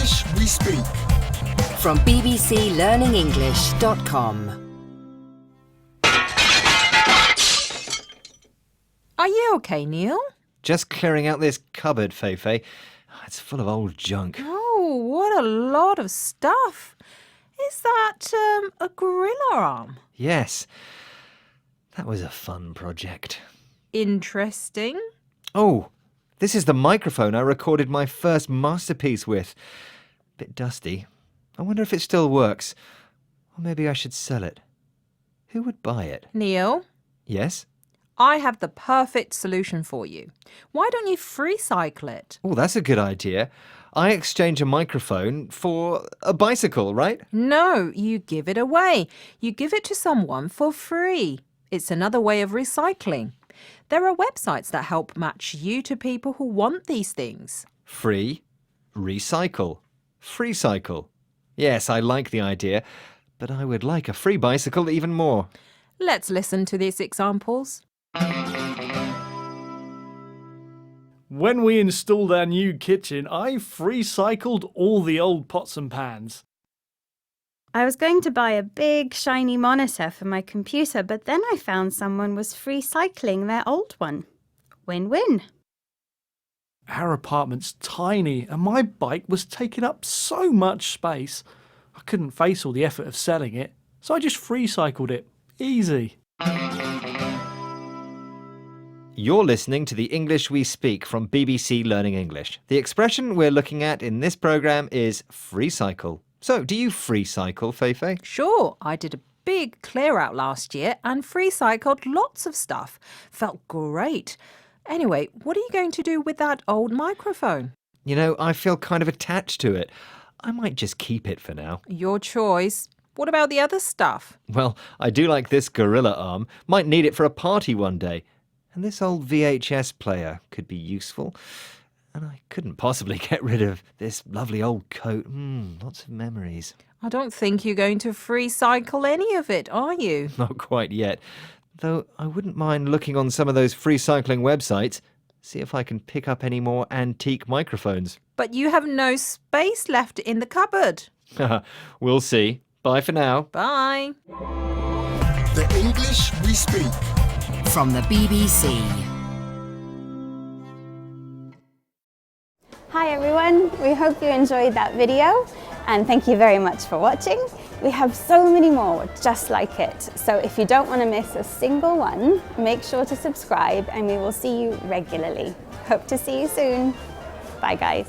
English we speak. From bbclearningenglish.com. Are you okay, Neil? Just clearing out this cupboard, Feifei. It's full of old junk. Oh, what a lot of stuff. Is that a gorilla arm? Yes. That was a fun project. Interesting. Oh, this is the microphone I recorded my first masterpiece with. Bit dusty. I wonder if it still works. Or maybe I should sell it. Who would buy it? Neil, Yes? I have the perfect solution for you. Why don't you free cycle it? Oh, that's a good idea. I exchange a microphone for a bicycle, right? No, you give it away. You give it to someone for free. It's another way of recycling. There are websites that help match you to people who want these things. Free, recycle, free cycle. Yes, I like the idea, but I would like a free bicycle even more. Let's listen to these examples. When we installed our new kitchen, I free-cycled all the old pots and pans. I was going to buy a big, shiny monitor for my computer, but then I found someone was free cycling their old one. Win-win. Our apartment's tiny and my bike was taking up so much space. I couldn't face all the effort of selling it, so I just free-cycled it. Easy. You're listening to the English We Speak from BBC Learning English. The expression we're looking at in this programme is free cycle. So, do you free cycle, Feifei? Sure, I did a big clear out last year and free cycled lots of stuff. Felt great. Anyway, what are you going to do with that old microphone? You know, I feel kind of attached to it. I might just keep it for now. Your choice. What about the other stuff? Well, I do like this gorilla arm. Might need it for a party one day. And this old VHS player could be useful. And I couldn't possibly get rid of this lovely old coat. Lots of memories. I don't think you're going to free cycle any of it, are you? Not quite yet. Though I wouldn't mind looking on some of those free cycling websites, see if I can pick up any more antique microphones. But you have no space left in the cupboard. We'll see. Bye for now. Bye. The English we speak. From the BBC. Hi everyone, we hope you enjoyed that video and thank you very much for watching. We have so many more just like it, so if you don't want to miss a single one, make sure to subscribe and we will see you regularly. Hope to see you soon. Bye guys.